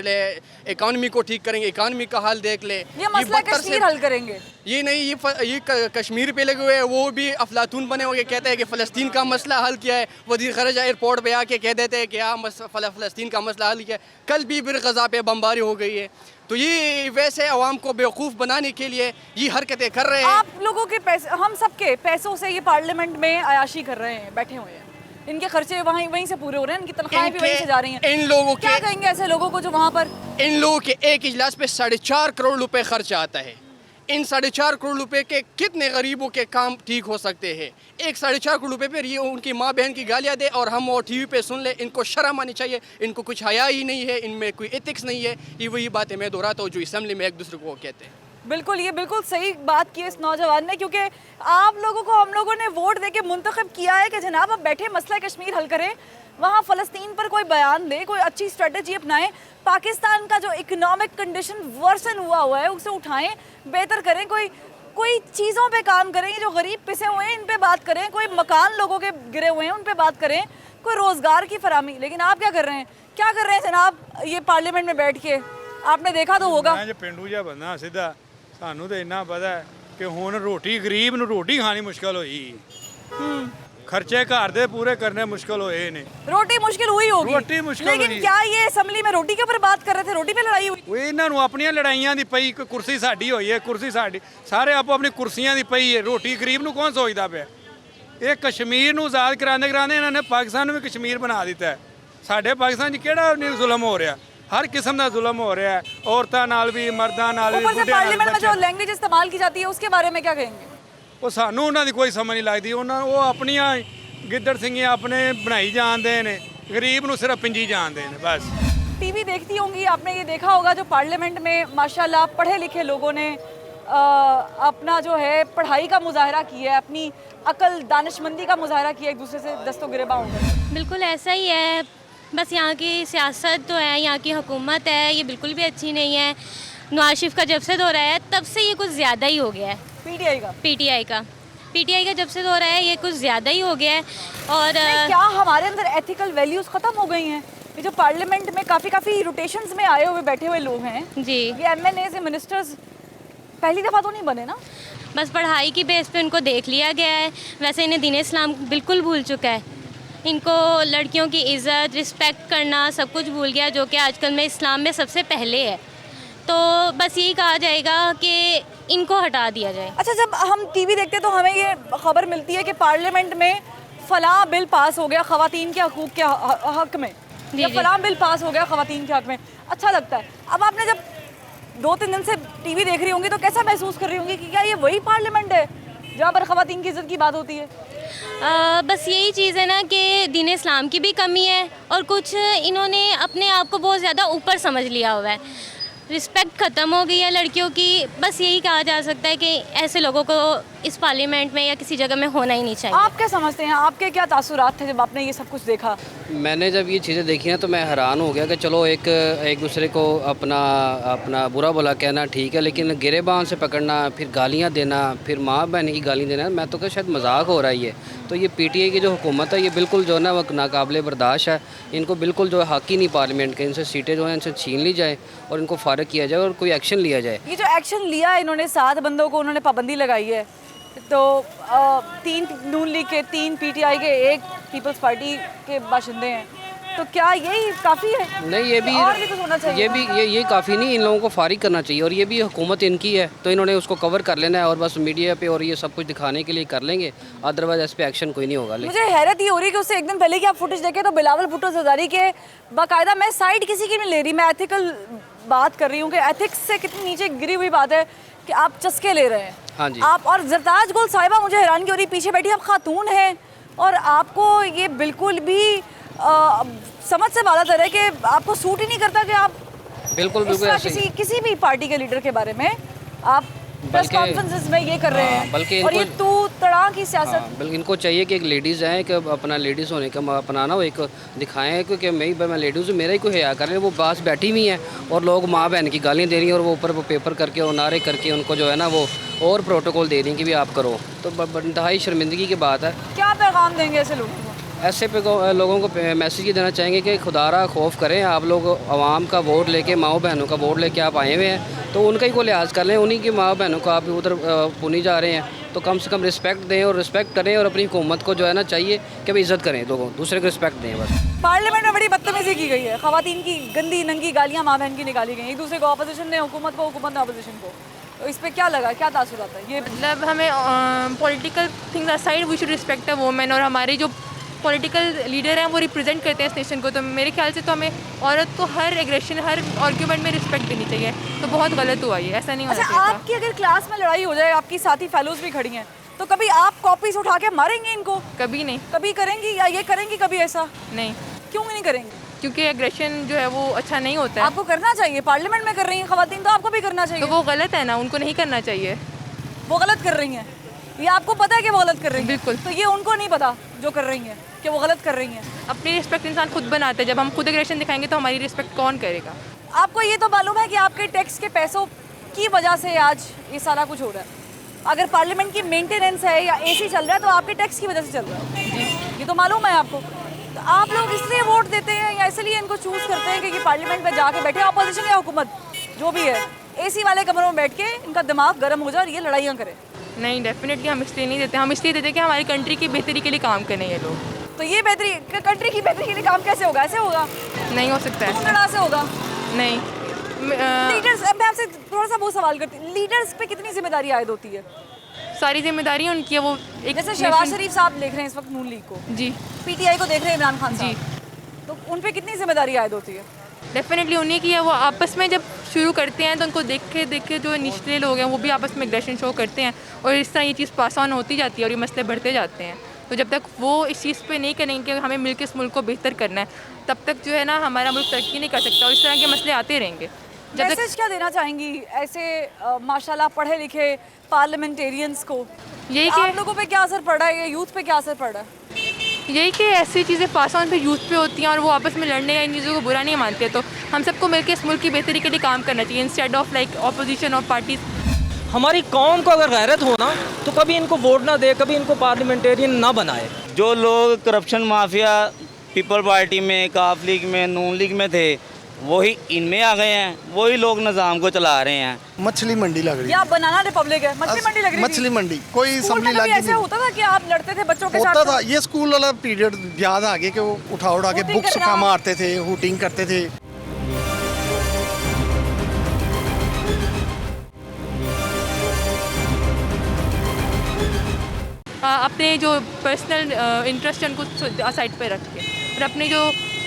इकानमी को ठीक करेंगे, इकानमी का हाल देख ले, ये मसला कश्मीर हल करेंगे। ये नहीं, ये कश्मीर पे लगे हुए हैं, वो भी अफलातून बने हुए, कहते हैं कि फ़लस्तीन का मसला हल किया है। वज़ीर ख़ारिजा एयरपोर्ट पे आके कह देते हैं कि हाँ फ़लस्तीन का मसला हल किया है। कल भी फिर गज़ा पे बमबारी हो गई है। तो ये वैसे आवाम को बेवकूफ़ बनाने के लिए ये हरकतें कर रहे हैं। आप लोगों के पैसे, हम सबके पैसों से ये पार्लियामेंट में अयाशी कर रहे हैं, बैठे हुए हैं, इनके खर्चे वहीं से पूरे हो रहे हैं, इनकी तनख्वाहें भी वहीं से जा रही हैं। इन लोगों क्या कहेंगे ऐसे लोगों को जो वहाँ पर? इन लोगों के एक इजलास पे 4.5 करोड़ रुपए खर्च आता है। इन 4.5 करोड़ रुपए के कितने गरीबों के काम ठीक हो सकते हैं? एक 4.5 करोड़ रुपए पर ये उनकी माँ बहन की गालियाँ दे और हम वो टीवी पे सुन ले। इनको शर्म आनी चाहिए। इनको कुछ हया ही नहीं है, इनमें कोई एथिक्स नहीं है। ये वही बातें मैं दोहराता हूँ जो असम्बली में एक दूसरे को कहते हैं। बिल्कुल, ये बिल्कुल सही बात की इस नौजवान ने, क्योंकि आप लोगों को हम लोगों ने वोट देके मुंतखब किया है कि जनाब अब बैठे मसला कश्मीर हल करें, वहाँ फ़लस्तीन पर कोई बयान दे, कोई अच्छी स्ट्रेटजी अपनाएं, पाकिस्तान का जो इकोनॉमिक कंडीशन वर्सन हुआ है उसे उठाएं, बेहतर करें, कोई चीज़ों पे काम करें, जो गरीब पिसे हुए हैं इन पे बात करें, कोई मकान लोगों के गिरे हुए हैं उन पे बात करें, कोई रोज़गार की फराहमी। लेकिन आप क्या कर रहे हैं? क्या कर रहे हैं जनाब ये पार्लियामेंट में बैठ के? आपने देखा तो होगा। मैं जो पिंडू जा बंदा सीधा सानू तो इन्ना पता है कि हुण रोटी गरीब नूं रोटी खानी मुश्किल होई, खर्चे घर दे पूरे करने मुश्किल होए ने। रोटी मुश्किल हुई होगी, रोटी मुश्किल लेकिन होई। क्या ये असेंबली में रोटी के ऊपर बात कर रहे थे? रोटी पे लड़ाई हुई? ਉਹ ਇਹਨਾਂ ਨੂੰ ਆਪਣੀਆਂ ਲੜਾਈਆਂ ਦੀ ਪਈ, ਕੋਈ ਕੁਰਸੀ ਸਾਡੀ ਹੋਈ ਹੈ, ਕੁਰਸੀ ਸਾਡੀ, ਸਾਰੇ ਆਪੋ ਆਪਣੀ ਕੁਰਸੀਆਂ ਦੀ ਪਈ ਹੈ। ਰੋਟੀ ਗਰੀਬ ਨੂੰ ਕੌਣ ਸੋਚਦਾ ਪਿਆ? ਇਹ ਕਸ਼ਮੀਰ ਨੂੰ ਆਜ਼ਾਦ ਕਰਾਉਂਦੇ ਇਹਨਾਂ ਨੇ ਪਾਕਿਸਤਾਨ ਨੂੰ ਵੀ ਕਸ਼ਮੀਰ ਬਣਾ ਦਿੱਤਾ ਹੈ। ਸਾਡੇ ਪਾਕਿਸਤਾਨ 'ਚ ਕਿਹੜਾ ਨਹੀਂ ਜ਼ੁਲਮ ਹੋ ਰਿਹਾ? हर किस्म का जुल्म हो रहा है, औरतों नाल भी, मर्दां नाल भी, ऊपर से बुढ़ियां नाल पार्लियामेंट में बच्चे। जो लैंग्वेज इस्तेमाल की जाती है उसके बारे में क्या कहेंगे? वो सानू उन्हां दी कोई समझ नहीं लगती। वो अपनियां गिद्दड़ सिंगियां अपने बनाई जाते हैं, गरीब नूं सिर्फ पिंजी जाते हैं बस। टीवी देखती होंगी, आपने ये देखा होगा जो पार्लियामेंट में माशाल्लाह पढ़े लिखे लोगों ने अपना जो है पढ़ाई का मुजाहरा किया है, अपनी अकल दानिशमंदी का मुजाहरा किया, एक दूसरे से दस्तों गिरेबा होकर। बिल्कुल ऐसा ही है, बस यहाँ की सियासत तो है, यहाँ की हुकूमत है, ये बिल्कुल भी अच्छी नहीं है। नवाज शरीफ का जब से दौरा है तब से ये कुछ ज़्यादा ही हो गया है। पीटीआई का जब से दौरा है ये कुछ ज़्यादा ही हो गया है। और क्या हमारे अंदर एथिकल वैल्यूज़ ख़त्म हो गई हैं? ये जो पार्लियामेंट में काफ़ी रोटेशंस में आए हुए बैठे हुए लोग हैं जी, ये MNAs मिनिस्टर्स पहली दफ़ा तो नहीं बने ना? बस पढ़ाई की बेस पे उनको देख लिया गया है। वैसे इन्हें दीन इस्लाम बिल्कुल भूल चुका है। इनको लड़कियों की इज़्ज़त, रिस्पेक्ट करना सब कुछ भूल गया, जो कि आजकल में इस्लाम में सबसे पहले है। तो बस यही कहा जाएगा कि इनको हटा दिया जाए। अच्छा, जब हम टीवी देखते तो हमें ये खबर मिलती है कि पार्लियामेंट में फ़लाँ बिल पास हो गया ख़वातीन के हकूक़ के हक़ में, या फ़लाँ बिल पास हो गया ख़वातीन के हक़ में। अच्छा लगता है। अब आपने जब 2-3 दिन से टीवी देख रही होंगी तो कैसा महसूस कर रही होंगी कि क्या ये वही पार्लियामेंट है जहाँ पर ख़वातीन की इज़्ज़त की बात होती है? बस यही चीज़ है ना कि दीन इस्लाम की भी कमी है और कुछ इन्होंने अपने आप को बहुत ज़्यादा ऊपर समझ लिया हुआ है। रिस्पेक्ट ख़त्म हो गई है लड़कियों की। बस यही कहा जा सकता है कि ऐसे लोगों को इस पार्लियामेंट में या किसी जगह में होना ही नहीं चाहिए। आप क्या समझते हैं? आपके क्या तासुरात थे जब आपने ये सब कुछ देखा? मैंने जब ये चीज़ें देखी ना तो मैं हैरान हो गया कि चलो एक दूसरे को अपना बुरा भला कहना ठीक है, लेकिन गिरेबान से पकड़ना, फिर गालियाँ देना, फिर माँ बहन की गाली देना, मैं तो क्या शायद मजाक हो रहा है ये। तो ये PTI की जो हुकूमत है ये बिल्कुल जो है ना वो नाकाबिले बर्दाश्त है। इनको बिल्कुल जो है हक़ ही नहीं पार्लियामेंट के, इनसे सीटें जो हैं इनसे छीन ली जाए और इनको फारिग किया जाए और कोई एक्शन लिया जाए। ये जो एक्शन लिया इन्होंने 7 बंदों को उन्होंने पाबंदी लगाई है, तो 3 नून लीग के, 3 PTI के, 1 पीपल्स पार्टी के बाशिंदे हैं, तो क्या यही काफ़ी है? नहीं, ये भी और भी कुछ होना चाहिए? ये काफ़ी नहीं, इन लोगों को फारिग करना चाहिए। और ये भी हुकूमत इनकी है तो इन्होंने उसको कवर कर लेना है और बस मीडिया पे और ये सब कुछ दिखाने के लिए कर लेंगे, अदरवाइज इस पे एक्शन कोई नहीं होगा। मुझे हैरत ये हो रही है कि उससे एक दिन पहले की आप फुटेज देखे तो बिलावल भुट्टो जरदारी के बाकायदा, मैं साइड किसी की नहीं ले रही, मैं एथिकल बात कर रही हूँ कि एथिक्स से कितनी नीचे गिरी हुई बात है कि आप चस्के ले रहे हैं। हाँ जी। आप और जरताज गुल साहिबा, मुझे हैरानगी हो रही, पीछे बैठी आप खातून हैं और आपको ये बिल्कुल भी समझ से बाला तर है कि आपको सूट ही नहीं करता कि आप बिल्कुल ऐसे ही। किसी भी पार्टी के लीडर के बारे में आप प्रेस कॉन्फ्रेंसेस में ये कर रहे हैं, बल्कि और ये तू तड़ा की सियासत। बल्कि इनको चाहिए कि एक लेडीज़ हैं कि अपना लेडीज़ होने का अपना ना वो एक दिखाएं, क्योंकि मैं लेडीज़ हूँ, मेरा ही कोई हया कर रहे हैं। वो पास बैठी हुई हैं और लोग माँ बहन की गालियाँ दे रही हैं और वो ऊपर वो पेपर करके और नारे करके उनको जो है ना वो और प्रोटोकॉल दे रही हैं कि भी आप करो। तो इंतहाई शर्मिंदगी की बात है। क्या पैगाम देंगे ऐसे लोगों को? ऐसे पे लोगों को मैसेज ये देना चाहेंगे कि खुदारा खौफ करें, आप लोग आवाम का वोट लेके, माओ बहनों का वोट लेके आप आए हुए हैं तो उनका ही को लिहाज कर लें। उन्हीं की माओ बहनों को आप उधर पुनी जा रहे हैं तो कम से कम रिस्पेक्ट दें और रिस्पेक्ट करें और अपनी हुकूमत को जो है ना चाहिए कि भाई इज़्ज़त करें, लोगों दूसरे को रिस्पेक्ट दें बस। पार्लियामेंट में बड़ी बदतमीजी की गई है, ख़वातीन की गंदी नंगी गालियाँ माँ बहन की निकाली गई, एक दूसरे को अपोजिशन ने हुकूमत को, हुकूमत ने अपोजिशन को। तो इस पर क्या लगा, क्या तासुर आता है? ये मतलब हमें political things aside we should respect a women, और हमारे जो पॉलिटिकल लीडर हैं वो रिप्रेजेंट करते हैं इस नेशन को। तो मेरे ख्याल से तो हमें औरत को हर एग्रेशन, हर आर्ग्यूमेंट में रिस्पेक्ट देनी चाहिए। तो बहुत गलत हुआ ये, ऐसा नहीं होना चाहिए था। आपकी अगर क्लास में लड़ाई हो जाए, आपकी साथी फेलोज भी खड़ी हैं, तो कभी आप कॉपीज उठा के मारेंगे इनको? कभी नहीं। कभी करेंगी या ये करेंगी कभी ऐसा? नहीं। क्यों नहीं करेंगी? क्योंकि एग्रेशन जो है वो अच्छा नहीं होता है। आपको करना चाहिए, पार्लियामेंट में कर रही हैं खवातीन तो आपको भी करना चाहिए। तो वो गलत है ना, उनको नहीं करना चाहिए। वो गलत कर रही हैं, ये आपको पता है कि वो गलत कर रही हैं? बिल्कुल। तो ये उनको नहीं पता जो कर रही हैं कि वो गलत कर रही हैं। अपनी रिस्पेक्ट इंसान खुद बनाता है, जब हम खुद एग्रेशन दिखाएंगे तो हमारी रिस्पेक्ट कौन करेगा? आपको ये तो मालूम है कि आपके टैक्स के पैसों की वजह से आज ये सारा कुछ हो रहा है। अगर पार्लियामेंट की मेंटेनेंस है या एसी चल रहा है तो आपके टैक्स की वजह से चल रहा है, ये तो मालूम है आपको। तो आप लोग इसलिए वोट देते हैं या इसलिए इनको चूज़ करते हैं कि ये पार्लियामेंट में जाके बैठे, अपोजिशन या हुकूमत जो भी है, एसी वाले कमरों में बैठ के इनका दिमाग गर्म हो जाए और ये लड़ाइयाँ करें? नहीं, डेफिनेटली हम इसलिए नहीं देते। हम इसलिए देते कि हमारी कंट्री की बेहतरी के लिए काम करें ये लोग। तो ये बेहतरी, कंट्री की बेहतरी के लिए काम कैसे होगा? ऐसे होगा? नहीं हो सकता है। तरह से होगा? नहीं। लीडर्स, मैं आपसे थोड़ा सा वो सवाल करती हूँ, लीडर्स पे कितनी जिम्मेदारी आयद होती है? सारी जिम्मेदारी उनकी है। वो एक जैसे शहबाज शरीफ साहब देख रहे हैं इस वक्त नून लीग को, जी, पीटीआई को देख रहे हैं इमरान खान जी, तो उन पे कितनी जिम्मेदारी आयद होती है? डेफिनेटली उन्हीं की है। वो आपस में जब शुरू करते हैं तो उनको देख के जो निचले लोग हैं वो भी आपस में एग्रेशन शो करते हैं और इस तरह ये चीज़ पास ऑन होती जाती है और ये मसले बढ़ते जाते हैं। तो जब तक वो इस चीज़ पे नहीं करेंगे कि हमें मिलकर इस मुल्क को बेहतर करना है, तब तक जो है ना हमारा मुल्क तरक्की नहीं कर सकता और इस तरह के मसले आते रहेंगे। जब तक मैसेज क्या देना चाहेंगी ऐसे माशाल्लाह पढ़े लिखे पार्लियामेंटेरियंस को? यही आप लोगों पे क्या असर पड़ रहा है, ये यूथ पे क्या असर पड़ रहा है? यही कि ऐसी चीज़ें पास ऑन पे यूथ पे होती हैं और वो आपस में लड़ने या इन चीज़ों को बुरा नहीं मानते। तो हम सबको मिलकर इस मुल्क की बेहतरी के लिए काम करना चाहिए इंस्टेड ऑफ लाइक ऑपोजिशन और पार्टीज। हमारी कौम को अगर गैरत हो ना तो कभी इनको वोट ना दे, कभी इनको पार्लियामेंटेरियन ना बनाए। जो लोग करप्शन माफिया पीपल पार्टी में, काफ लीग में, नून लीग में थे, वही इनमें आ गए हैं, वही लोग निज़ाम को चला रहे हैं। मछली मंडी लग रही है, या बनाना रिपब्लिक है, मछली मंडी लग रही है। मछली मंडी कोई असम्बली लगी नहीं। ऐसे होता था कि आप लड़ते थे बच्चों के साथ? होता था, ये स्कूल वाला पीरियड याद आ गया कि वो उठा के बुक्स का मारते थे, हुटिंग करते थे। अपने जो पर्सनल इंटरेस्ट है उनको साइड पर रख के और अपने जो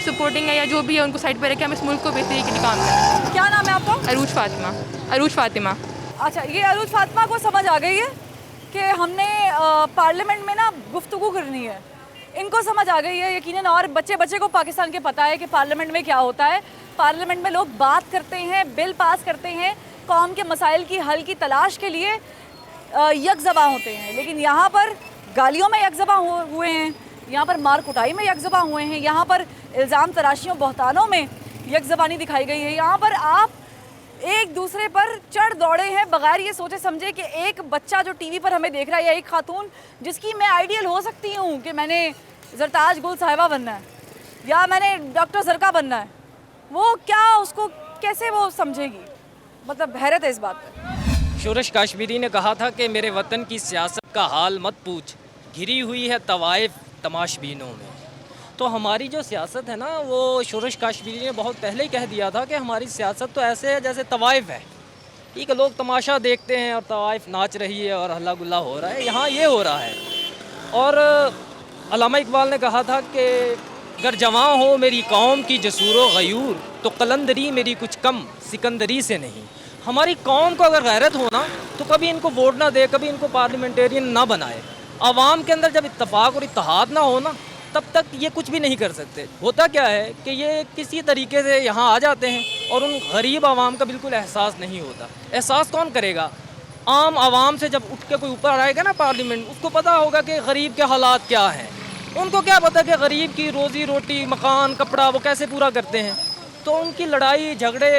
सपोर्टिंग है या जो भी है उनको साइड पर रख के हम इस मुल्क को बेहतरी के लिए काम करें। क्या नाम है आपका? अरूज फातिमा। अरूज फातिमा। अच्छा, ये अरूज फातिमा को समझ आ गई है कि हमने पार्लियामेंट में ना गुफ्तगू करनी है, इनको समझ आ गई है यकीनन। और बच्चे बच्चे को पाकिस्तान के पता है कि पार्लियामेंट में क्या होता है। पार्लियामेंट में लोग बात करते हैं, बिल पास करते हैं, कौम के मसाइल की हल की तलाश के लिए यकजबा होते हैं। लेकिन यहाँ पर गालियों में यकजबा हुए हैं, यहाँ पर मार कुटाई में यकजबा हुए हैं, यहाँ पर इल्ज़ाम तराशियों बहतानों में यकजबानी दिखाई गई है। यहाँ पर आप एक दूसरे पर चढ़ दौड़े हैं बगैर ये सोचे समझे कि एक बच्चा जो टीवी पर हमें देख रहा है या एक खातून जिसकी मैं आइडियल हो सकती हूँ कि मैंने जरताज गुल साहिबा बनना है या मैंने डॉक्टर जरका बनना है, वो क्या उसको कैसे वो समझेगी? मतलब हैरत है इस बात पर। शोरश काश्मीरी ने कहा था कि मेरे वतन की सियासत का हाल मत पूछ, घिरी हुई है तवाइफ तमाशबीनों में। तो हमारी जो सियासत है ना, वो शोरश काश्मीरी ने बहुत पहले ही कह दिया था कि हमारी सियासत तो ऐसे है जैसे तवाइफ है। ठीक है, लोग तमाशा देखते हैं और तवाइफ नाच रही है और हल्ला गुल्ला हो रहा है, यहाँ ये हो रहा है। और अल्लामा इकबाल ने कहा था कि अगर जवां हो मेरी कौम की जसूर गयूर, तो कलंदरी मेरी कुछ कम सिकंदरी से नहीं। हमारी कौम को अगर गैरत हो ना, तो कभी इनको वोट ना दे, कभी इनको पार्लियामेंटेरियन ना बनाए। आवाम के अंदर जब इत्तेफाक और इत्तेहाद ना हो ना, तब तक ये कुछ भी नहीं कर सकते। होता क्या है कि ये किसी तरीके से यहाँ आ जाते हैं और उन गरीब आवाम का बिल्कुल एहसास नहीं होता। एहसास कौन करेगा? आम आवाम से जब उठ के कोई ऊपर आएगा ना पार्लियामेंट, उसको पता होगा कि गरीब के हालात क्या हैं। उनको क्या पता कि गरीब की रोज़ी रोटी, मकान, कपड़ा वो कैसे पूरा करते हैं। तो उनकी लड़ाई झगड़े,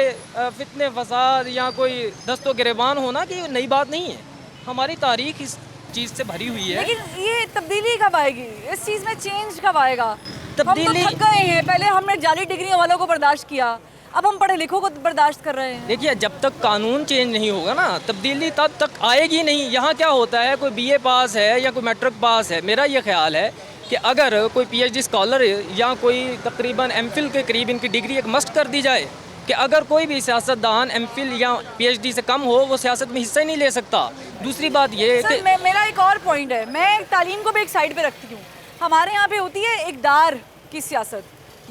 फितने फसाद या कोई दस्तो गिरेबान होना कि नई बात नहीं है। हमारी तारीख इस चीज़ से भरी हुई है। लेकिन ये तब्दीली कब आएगी? इस चीज़ में चेंज कब आएगा? तब्दीली हम तो थक गए हैं। पहले हमने जाली डिग्री वालों को बर्दाश्त किया, अब हम पढ़े लिखों को बर्दाश्त कर रहे हैं। देखिए, जब तक कानून चेंज नहीं होगा ना, तब्दीली तब तक आएगी नहीं। यहाँ क्या होता है, कोई BA पास है या कोई मैट्रिक पास है, मेरा ये ख्याल है कि अगर कोई PhD स्कॉलर या कोई तकरीबन MPhil के करीब इनकी डिग्री एक मस्ट कर दी जाए कि अगर कोई भी सियासतदान MPhil या PhD से कम हो, वो सियासत में हिस्सा ही नहीं ले सकता। दूसरी बात ये है कि मेरा एक और पॉइंट है, मैं तालीम को भी एक साइड पे रखती हूँ। हमारे यहाँ पे होती है इक़दार की सियासत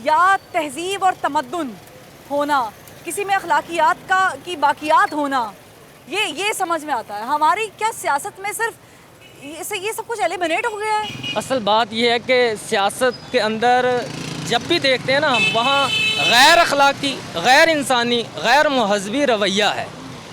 या तहजीब और तमद्दुन होना, किसी में अखलाकियात की बाकियात होना, ये समझ में आता है। हमारी क्या सियासत में सिर्फ ये सब कुछ एलिमिनेट हो गया है? असल बात यह है कि सियासत के अंदर जब भी देखते हैं ना हम, वहाँ गैर अखलाकी, गैर इंसानी, गैर महज़बी रवैया है।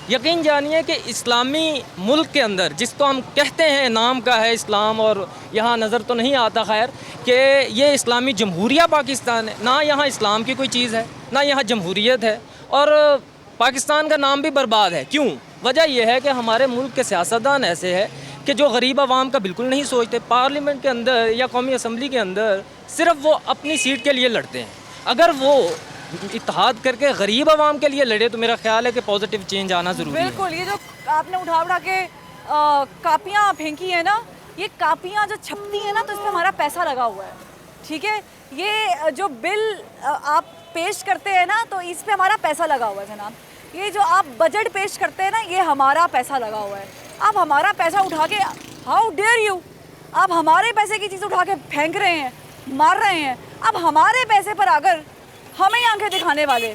यकीन जानिए कि इस्लामी मुल्क के अंदर, जिसको हम कहते हैं नाम का है इस्लाम, और यहाँ नज़र तो नहीं आता खैर कि ये इस्लामी जमहूरिया पाकिस्तान है। ना यहाँ इस्लाम की कोई चीज़ है, ना यहाँ जमहूरियत है, और पाकिस्तान का नाम भी बर्बाद है। क्यों? वजह यह है कि हमारे मुल्क के सियासतदान ऐसे है कि जो गरीब आवाम का बिल्कुल नहीं सोचते। पार्लियामेंट के अंदर या कौमी असम्बली के अंदर सिर्फ वो अपनी सीट के लिए लड़ते हैं। अगर वो इत्तेहाद करके गरीब आवाम के लिए लड़े, तो मेरा ख्याल है कि पॉजिटिव चेंज आना ज़रूरी है। बिल्कुल। ये जो आपने उठा के कापियाँ फेंकी है ना, ये कापियाँ जो छपती हैं ना, तो इस पर हमारा पैसा लगा हुआ है। ठीक है, ये जो बिल आप पेश करते हैं ना, तो इस पर हमारा पैसा लगा हुआ है जनाब। ये जो आप बजट पेश करते हैं ना, ये हमारा पैसा लगा हुआ है। आप हमारा पैसा उठा के, हाउ डेयर यू, आप हमारे पैसे की चीज़ उठा के फेंक रहे हैं, मार रहे हैं। अब हमारे पैसे पर अगर हमें आंखें दिखाने वाले,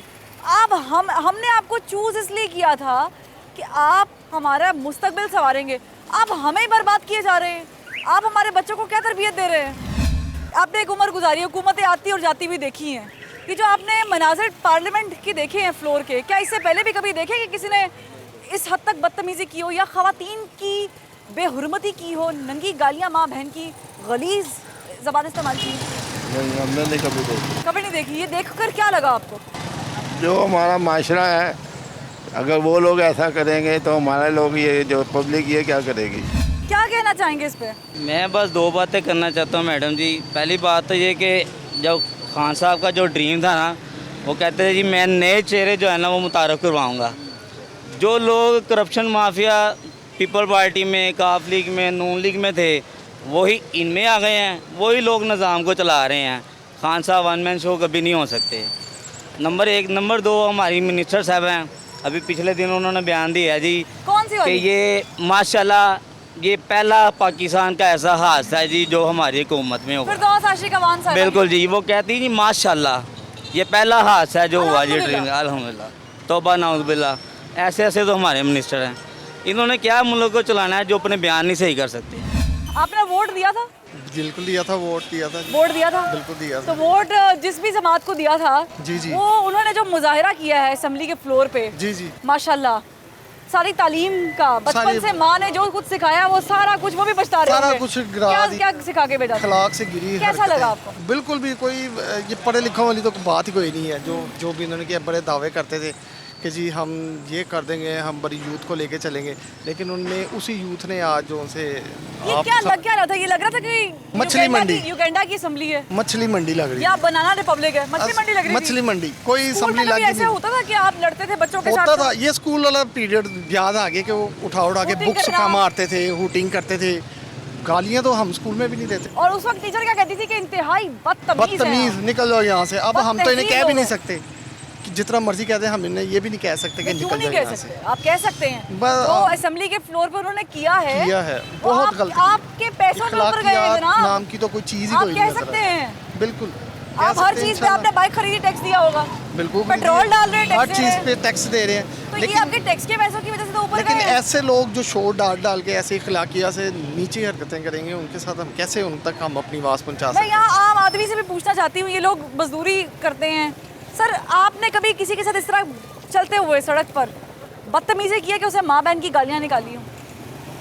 अब हमने आपको चूज़ इसलिए किया था कि आप हमारा मुस्तकबिल संवारेंगे, आप हमें बर्बाद किए जा रहे हैं। आप हमारे बच्चों को क्या तरबियत दे रहे हैं? आपने एक उम्र गुजारी, हुकूमतें आती और जाती भी देखी हैं। कि जो आपने मनाज़िर पार्लियामेंट के देखे हैं फ्लोर के, क्या इससे पहले भी कभी देखे कि किसी ने इस हद तक बदतमीज़ी की हो या ख़वातीन की बेहुरमती की हो, नंगी गालियाँ माँ बहन की, गलीज़ ज़बान इस्तेमाल की? नहीं, हमने नहीं कभी देखी। कभी नहीं देखी। ये देखकर क्या लगा आपको? जो हमारा माशरा है, अगर वो लोग ऐसा करेंगे तो हमारे लोग, ये जो पब्लिक, ये क्या करेगी? क्या कहना चाहेंगे इस पर? मैं बस दो बातें करना चाहता हूँ मैडम जी। पहली बात तो ये कि जब खान साहब का जो ड्रीम था ना, वो कहते थे जी मैं नए चेहरे जो है ना वो मुतारफ़ करवाऊँगा। जो लोग करप्शन माफिया पीपल पार्टी में, काफ लीग में, नून लीग में थे, वही इनमें आ गए हैं। वही लोग निज़ाम को चला रहे हैं। खान साहब वन मैन शो कभी नहीं हो सकते, नंबर एक। नंबर दो, हमारी मिनिस्टर साहब हैं, अभी पिछले दिन उन्होंने बयान दिया है जी, कौन सी कि ये माशाल्लाह ये पहला पाकिस्तान का ऐसा हादसा है जी जो हमारी हुकूमत में होगा। फिरदौस आशिक अवान साहब। बिल्कुल जी, वो कहती जी माशाल्लाह ये पहला हादसा है जो हुआ जी ट्रेन। अल्हम्दुलिल्लाह, तौबा नाउज़ुबिल्लाह। ऐसे ऐसे तो हमारे मिनिस्टर हैं, इन्होंने क्या मुल्क को चलाना है जो अपने बयान नहीं सही कर सकते। आपने वोट दिया था? बिल्कुल दिया था, वोट दिया था। वोट दिया था? बिल्कुल दिया तो था। वोट जिस भी जमात को दिया था, जी जी, वो उन्होंने जो मुजाहिरा किया है असेंबली के फ्लोर पे, जी जी, माशाल्लाह, सारी तालीम का, बचपन से माँ ने जो कुछ सिखाया वो सारा कुछ वो भी पछता रहे सारा होंगे। कुछ क्या सिखा के भेजा? अखलाक से गिरी। कैसा लगा आपको? बिल्कुल भी कोई ये पढ़े लिखों वाली तो बात ही कोई नहीं है। जो भी उन्होंने किया, बड़े दावे करते थे कि जी हम ये कर देंगे, हम बड़ी यूथ को लेके चलेंगे, लेकिन उनमें उसी यूथ ने आज जो उनसे ये क्या लग क्या रहा था? ये लग रहा था कि मछली मंडी, युगांडा की असेंबली है, मछली मंडी लग रही या बनाना रिपब्लिक है, मछली मंडी लग रही थी। मछली मंडी कोई असेंबली लग ऐसे होता था कि आप लड़ते थे बच्चों के साथ? होता था। ये स्कूल वाला पीरियड याद आ गया कि वो उठा के बुक्स का मारते थे, हुटिंग करते थे, गालियाँ तो हम स्कूल में भी नहीं देते। और उस वक्त टीचर क्या कहती थी कि इंतहाई बदतमीज निकल जाओ यहाँ से। अब हम तो इन्हें कह भी नहीं बदतमीज सकते कि जितना मर्जी कहते हैं, हम इन्हें ये भी नहीं कह सकते कि क्यों निकल नहीं जाओ कह यहाँ से। सकते? आप कह सकते हैं। बस जो असेंबली के फ्लोर पर उन्होंने किया है वो बहुत गलत। आपके पैसों के ऊपर गए अखलाकियात जनाब। नाम की तो कोई चीज़ ही आप कोई कह नहीं सकते हैं। बिल्कुल आप हर चीज पे आपने बाइक खरीदी टैक्स दिया होगा, बिल्कुल पेट्रोल डाल रहे हैं, हर टैक्स दे रहे चीज़ हैं। पे टैक्स दे रहे हैं। तो ये आपके टैक्स के पैसों की वजह से तो ऊपर लेकिन गए हैं। ऐसे लोग जो शोर डाल के ऐसे अखलाकिया से नीचे हरकतें करेंगे, उनके साथ हम कैसे उन तक हम अपनी आवाज़ पहुँचा मैं सकते हैं? यहाँ आम आदमी से भी पूछना चाहती हूँ, ये लोग मजदूरी करते हैं सर, आपने कभी किसी के साथ इस तरह चलते हुए सड़क पर बदतमीजी किया कि उसे माँ बहन की गालियाँ निकाली हो?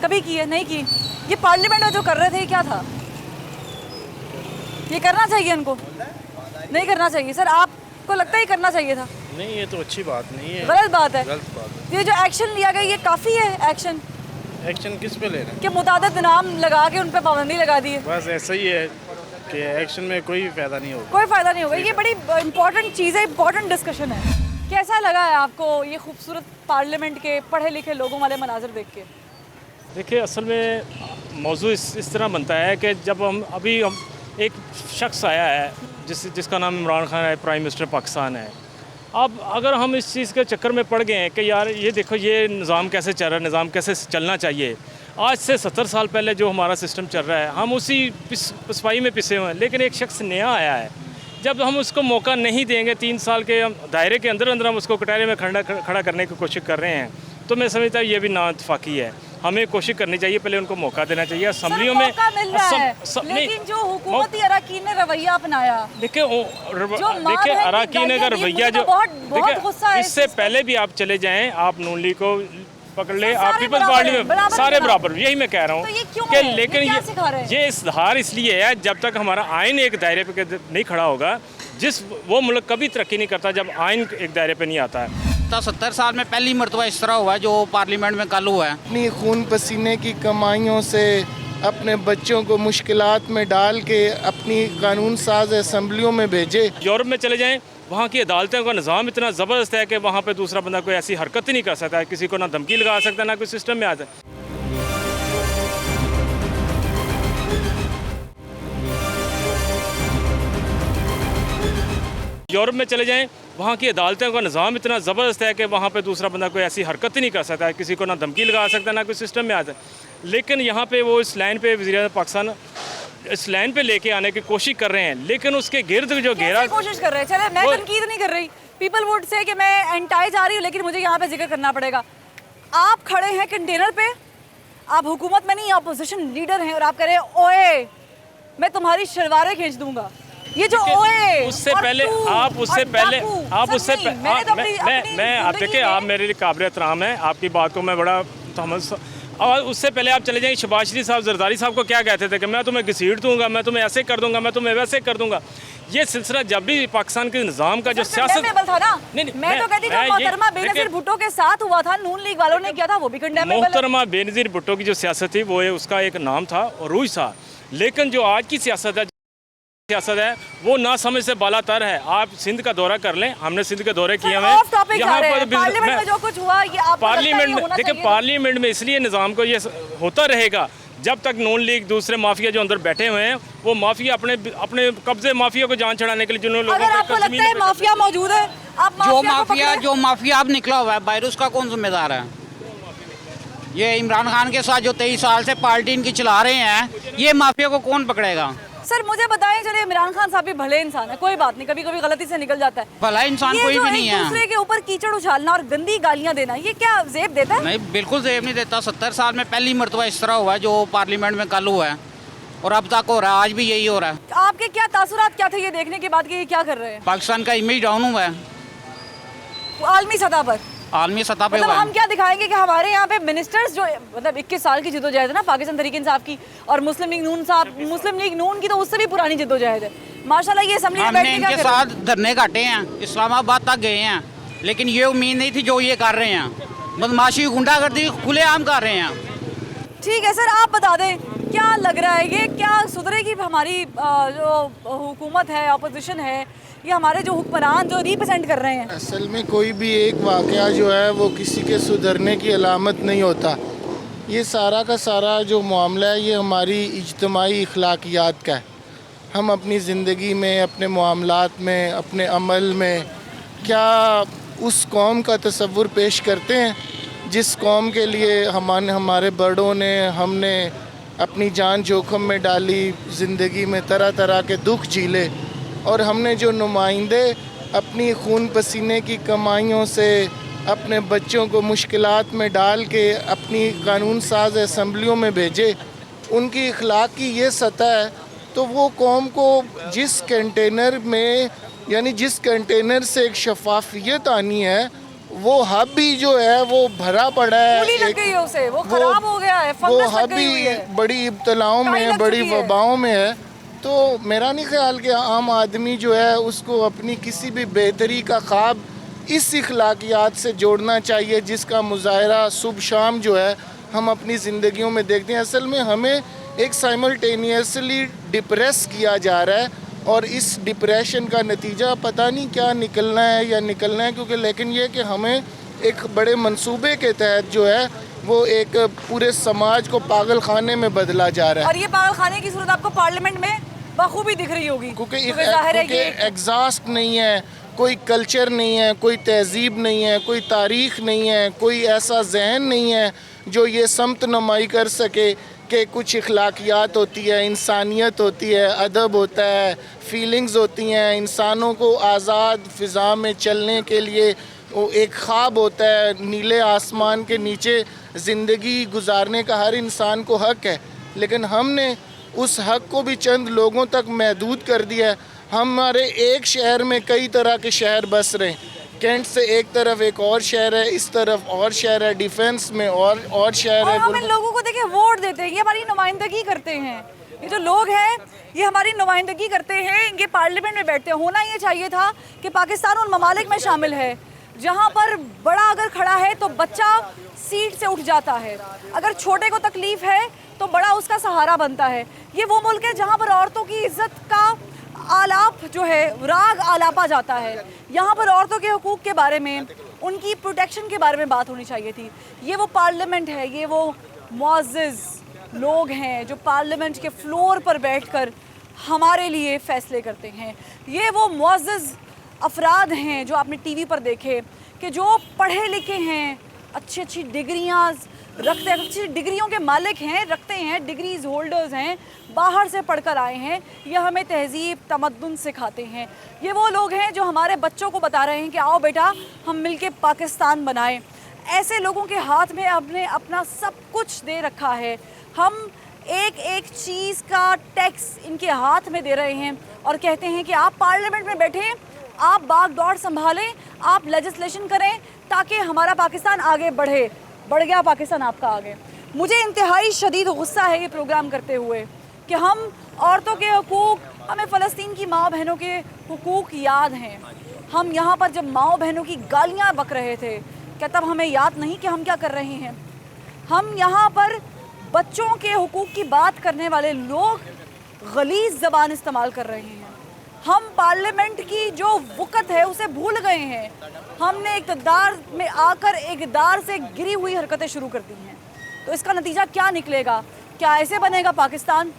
कभी की है? नहीं की। ये पार्लियामेंट में जो कर रहे थे क्या था? ये करना चाहिए इनको? नहीं करना चाहिए सर, आपको लगता है ये करना चाहिए था? नहीं, ये तो अच्छी बात नहीं है, गलत बात है। गलत बात है। ये जो एक्शन लिया गया ये काफ़ी है एक्शन एक्शन किस पे ले रहे हैं? कि मुतादिद नाम लगा के उन पर पाबंदी लगा दी है। बस ऐसा ही है कि एक्शन में कोई फ़ायदा नहीं होगा। कोई फ़ायदा नहीं होगा। ये बड़ी इंपॉर्टेंट चीज़ है, इंपॉर्टेंट डिस्कशन है। कैसा लगा है आपको ये खूबसूरत पार्लियामेंट के पढ़े लिखे लोगों वाले मनाजर देख के? देखिए, असल में मौजू इस तरह बनता है कि जब हम एक शख्स आया है जिसका नाम इमरान खान है, प्राइम मिनिस्टर पाकिस्तान है। अब अगर हम इस चीज़ के चक्कर में पड़ गए हैं कि यार ये देखो ये निज़ाम कैसे चल रहा है, निज़ाम कैसे चलना चाहिए, आज से 70 साल पहले जो हमारा सिस्टम चल रहा है हम उसी पिसवाई में पिसे हुए हैं। लेकिन एक शख्स नया आया है, जब हम उसको मौका नहीं देंगे, 3 साल के दायरे के अंदर हम उसको कटहरे में खड़ा करने की कोशिश कर रहे हैं, तो मैं समझता हूँ ये भी नाइत्तेफाकी है। हमें कोशिश करनी चाहिए, पहले उनको मौका देना चाहिए। असम्बलियों में लेकिन जो हुकूमती अरकान ने रवैया अपनाया, देखिए अरकान का रवैया जो देखिए, इससे पहले भी आप चले जाएं, आप नून लीग को पकड़ ले, आप पीपल्स पार्टी में सारे बराबर, यही मैं कह रहा हूँ कि लेकिन ये इजहार इसलिए है जब तक हमारा आइन एक दायरे पे नहीं खड़ा होगा। वो मुल्क कभी तरक्की नहीं करता जब आइन एक दायरे पे नहीं आता है। 70 साल में पहली मरतबा इस तरह हुआ है जो पार्लियामेंट में कल हुआ है। अपनी खून पसीने की कमाइयों से अपने बच्चों को मुश्किलात में डाल के अपनी कानून साज असम्बलियों में भेजे। यूरोप में चले जाएं, वहाँ की अदालतों का निज़ाम इतना ज़बरदस्त है कि वहाँ पे दूसरा बंदा कोई ऐसी हरकत ही नहीं कर सकता है, किसी को ना धमकी लगा सकता, ना कोई सिस्टम में आता है। यूरोप में चले जाएं, वहाँ की अदालतों का निज़ाम इतना ज़बरदस्त है कि वहाँ पे दूसरा बंदा कोई ऐसी हरकत ही नहीं कर सकता है, किसी को ना धमकी लगा सकता, ना कोई सिस्टम में आता है। लेकिन यहाँ पे वो इस लाइन पे वज़ीर-ए-आज़म पाकिस्तान इस लाइन पे लेके आने की कोशिश कर रहे हैं, लेकिन उसके गिर्द जो घेरा कोशिश कर रहे हैं। चले, मैं तनकीद नहीं कर रही, पीपल वुड से कि मैं एंटाई जा रही हूँ, लेकिन मुझे यहाँ पे जिक्र करना पड़ेगा। आप खड़े हैं कंटेनर पे, आप हुकूमत में नहीं, अपोजिशन लीडर हैं, और आप कह रहे हैं ओए मैं तुम्हारी शलवारें खींच दूंगा। ये जो ओए उससे पहले आप उससे पहले मैं आप देखिए, आप मेरे लिए काबिल एहतराम है, आपकी बात को मैं बड़ा और उससे पहले आप चले जाएंगे, शहबाज शरीफ साहब जरदारी साहब को क्या कहते थे कि मैं तुम्हें घसीट दूंगा, मैं तुम्हें ऐसे कर दूंगा, मैं तुम्हें वैसे कर दूंगा। ये सिलसिला जब भी पाकिस्तान के निज़ाम का जो सियासत था ना, मैं तो कहती हूँ मोहतरमा बेनज़ीर भुट्टो के साथ हुआ था, नून लीग वालों ने किया था, वो भी कंडेमेबल है। मोहतरमा बेनज़ीर भुट्टो की जो सियासत थी वो उसका एक नाम था और रूज था, लेकिन जो आज की सियासत है वो ना समझ से बालातर है। आप सिंध का दौरा कर लें, हमने सिंध के दौरे किए हुए यहाँ पर पार्लियामेंट में जो कुछ हुआ ये आपको पार्लियामेंट में देखिए, पार्लियामेंट में इसलिए निज़ाम को ये होता रहेगा जब तक नून लीग दूसरे माफिया जो अंदर बैठे हुए हैं वो माफिया अपने कब्जे माफिया को जान चढ़ाने के लिए जिन्होंने लोगों को माफिया मौजूद है, जो माफिया अब निकला हुआ है वायरस का कौन जिम्मेदार है? ये इमरान खान के साथ जो 23 साल से पार्टी इनकी चला रहे हैं, ये माफिया को कौन पकड़ेगा? सर मुझे बताएं, चलिए इमरान खान साहब भी भले इंसान है, कोई बात नहीं, कभी कभी गलती से निकल जाता है, भला इंसान कोई भी नहीं है। दूसरे के ऊपर कीचड़ उछालना और गंदी गालियां देना, ये क्या जेब देता है? नहीं, बिल्कुल जेब नहीं देता। 70 साल में पहली मरतबा इस तरह हुआ है जो पार्लियामेंट में कल हुआ है और अब तक हो रहा है, आज भी यही हो रहा है। आपके क्या तासुरात क्या थे ये देखने के बाद कि ये क्या कर रहे हैं? पाकिस्तान का इमेज डाउन हुआ है आलमी सतह पर, आलमी सतह पे मतलब हम क्या दिखाएंगे कि हमारे यहाँ पे मिनिस्टर्स जो मतलब 21 साल की जिद्दोजहद है ना पाकिस्तान तहरीक इंसाफ की, और मुस्लिम लीग नून की तो उससे भी पुरानी जिद्दोजहद है माशाल्लाह। ये असेंबली में हमने इनके साथ धरने काटे हैं, इस्लामाबाद तक गए हैं, लेकिन ये उम्मीद नहीं थी जो ये कर रहे हैं, बदमाशी गुंडागर्दी खुलेआम कर रहे हैं। ठीक है सर, आप बता दें क्या लग रहा है, ये क्या सुधरेगी हमारी जो हुकूमत है, अपोजिशन है, ये हमारे जो हुक्मरान जो रिप्रेजेंट कर रहे हैं? असल में कोई भी एक वाकया जो है वो किसी के सुधरने की अलामत नहीं होता। ये सारा का सारा जो मामला है ये हमारी इज्तमाही अखलाकियात का है। हम अपनी ज़िंदगी में, अपने मामलात में, अपने अमल में क्या उस कौम का तसव्वुर पेश करते हैं जिस कौम के लिए हमारे बड़ों ने, हमने अपनी जान जोखम में डाली, ज़िंदगी में तरह तरह के दुख झीले, और हमने जो नुमाइंदे अपनी खून पसीने की कमाइयों से अपने बच्चों को मुश्किलात में डाल के अपनी कानून साज असम्बलियों में भेजे, उनकी अखलाक की ये सतह है, तो वो कौम को जिस कंटेनर में, यानी जिस कंटेनर से एक शफाफियत आनी है, वो हब भी जो है वो भरा पड़ा है, गोली लग गई है उसे, वो खराब हो गया है, वो फंगस लग हब गई हुई भी है, बड़ी इब्तलाओं में है, बड़ी वबाओं में है। तो मेरा नहीं ख्याल कि आम आदमी जो है उसको अपनी किसी भी बेहतरी का ख्वाब इस इखलाकियात से जोड़ना चाहिए जिसका मुजाहरा सुबह शाम जो है हम अपनी ज़िंदगियों में देखते हैं। असल में हमें एक साइमल्टेनियसली डिप्रेस किया जा रहा है, और इस डिप्रेशन का नतीजा पता नहीं क्या निकलना है या निकलना है, क्योंकि लेकिन ये कि हमें एक बड़े मंसूबे के तहत जो है वो एक पूरे समाज को पागल खाने में बदला जा रहा है। और ये पागल खाने की सूरत आपको पार्लियामेंट में बखूबी दिख रही होगी, क्योंकि एग्जॉस्ट नहीं है, कोई कल्चर नहीं है, कोई तहजीब नहीं है, कोई तारीख़ नहीं है, कोई ऐसा जहन नहीं है जो ये समत नुमाई कर सके कि कुछ इखलाकियात होती है, इंसानियत होती है, अदब होता है, फीलिंग्स होती हैं, इंसानों को आज़ाद फ़िज़ा में चलने के लिए वो एक ख्वाब होता है, नीले आसमान के नीचे ज़िंदगी गुजारने का हर इंसान को हक़ है। लेकिन हमने उस हक़ को भी चंद लोगों तक महदूद कर दिया है। हमारे एक शहर में कई तरह के शहर बस रहे हैं। कैंट से एक तरफ एक और शहर है, इस तरफ और शहर है, डिफेंस में और शहर है। हम इन लोगों को देखिए वोट देते हैं, ये हमारी नुमाइंदगी करते हैं। ये जो लोग हैं ये हमारी नुमाइंदगी करते हैं, इनके पार्लियामेंट में बैठते हैं। होना ये चाहिए था कि पाकिस्तान उन ममालिक में शामिल है जहाँ पर बड़ा अगर खड़ा है तो बच्चा सीट से उठ जाता है, अगर छोटे को तकलीफ़ है तो बड़ा उसका सहारा बनता है। ये वो मुल्क है जहाँ पर औरतों की इज्जत का आलाप जो है, राग आलापा जाता है। यहाँ पर औरतों के हुकूक के बारे में, उनकी प्रोटेक्शन के बारे में बात होनी चाहिए थी। ये वो पार्लियामेंट है, ये वो मुअज़्ज़िज़ लोग हैं जो पार्लियामेंट के फ्लोर पर बैठकर हमारे लिए फ़ैसले करते हैं। ये वो मुअज़्ज़िज़ अफराद हैं जो आपने टीवी पर देखे कि जो पढ़े लिखे हैं, अच्छी अच्छी डिग्रियाँ रखते हैं, अच्छी डिग्रियों के मालिक हैं, रखते हैं, डिग्रीज होल्डर्स हैं, बाहर से पढ़कर आए हैं, ये हमें तहज़ीब तमद्दुन सिखाते हैं। ये वो लोग हैं जो हमारे बच्चों को बता रहे हैं कि आओ बेटा हम मिलके पाकिस्तान बनाएं। ऐसे लोगों के हाथ में हमने अपना सब कुछ दे रखा है। हम एक एक चीज़ का टैक्स इनके हाथ में दे रहे हैं और कहते हैं कि आप पार्लियामेंट में बैठें, आप बाग दौड़ संभालें, आप लेजिस्लेशन करें ताकि हमारा पाकिस्तान आगे बढ़े। बढ़ गया पाकिस्तान आपका आगे। मुझे इंतहाई शदीद गुस्सा है ये प्रोग्राम करते हुए कि हम औरतों के हुकूक, हमें फ़लस्तीन की माँ बहनों के हुकूक याद हैं। हम यहाँ पर जब माँ बहनों की गालियाँ बक रहे थे, क्या तब हमें याद नहीं कि हम क्या कर रहे हैं? हम यहाँ पर बच्चों के हुकूक की बात करने वाले लोग गलीज़ ज़बान इस्तेमाल कर रहे हैं। हम पार्लियामेंट की जो वक़्त है उसे भूल गए हैं। हमने इक़्तिदार में आकर इक़्तिदार से गिरी हुई हरकतें शुरू कर दी हैं। तो इसका नतीजा क्या निकलेगा? क्या ऐसे बनेगा पाकिस्तान?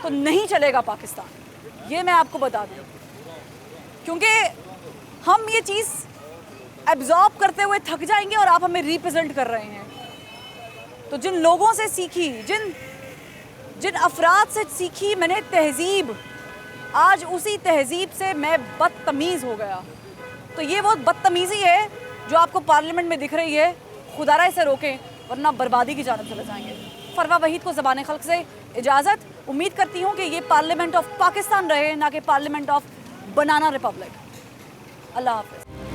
तो नहीं चलेगा पाकिस्तान, ये मैं आपको बता दूँ, क्योंकि हम ये चीज़ एब्जॉर्ब करते हुए थक जाएंगे और आप हमें रिप्रेजेंट कर रहे हैं। तो जिन लोगों से सीखी, जिन अफराद से सीखी मैंने तहज़ीब, आज उसी तहज़ीब से मैं बदतमीज़ हो गया। तो ये वो बदतमीज़ी है जो आपको पार्लियामेंट में दिख रही है। खुदारा इसे रोकें वरना बर्बादी की जानब चले जाएंगे। फरवा वहीद को ज़बान खल्क से इजाज़त। उम्मीद करती हूँ कि ये पार्लियामेंट ऑफ पाकिस्तान रहे, ना कि पार्लियामेंट ऑफ बनाना रिपब्लिक। अल्लाह हाफ़िज़।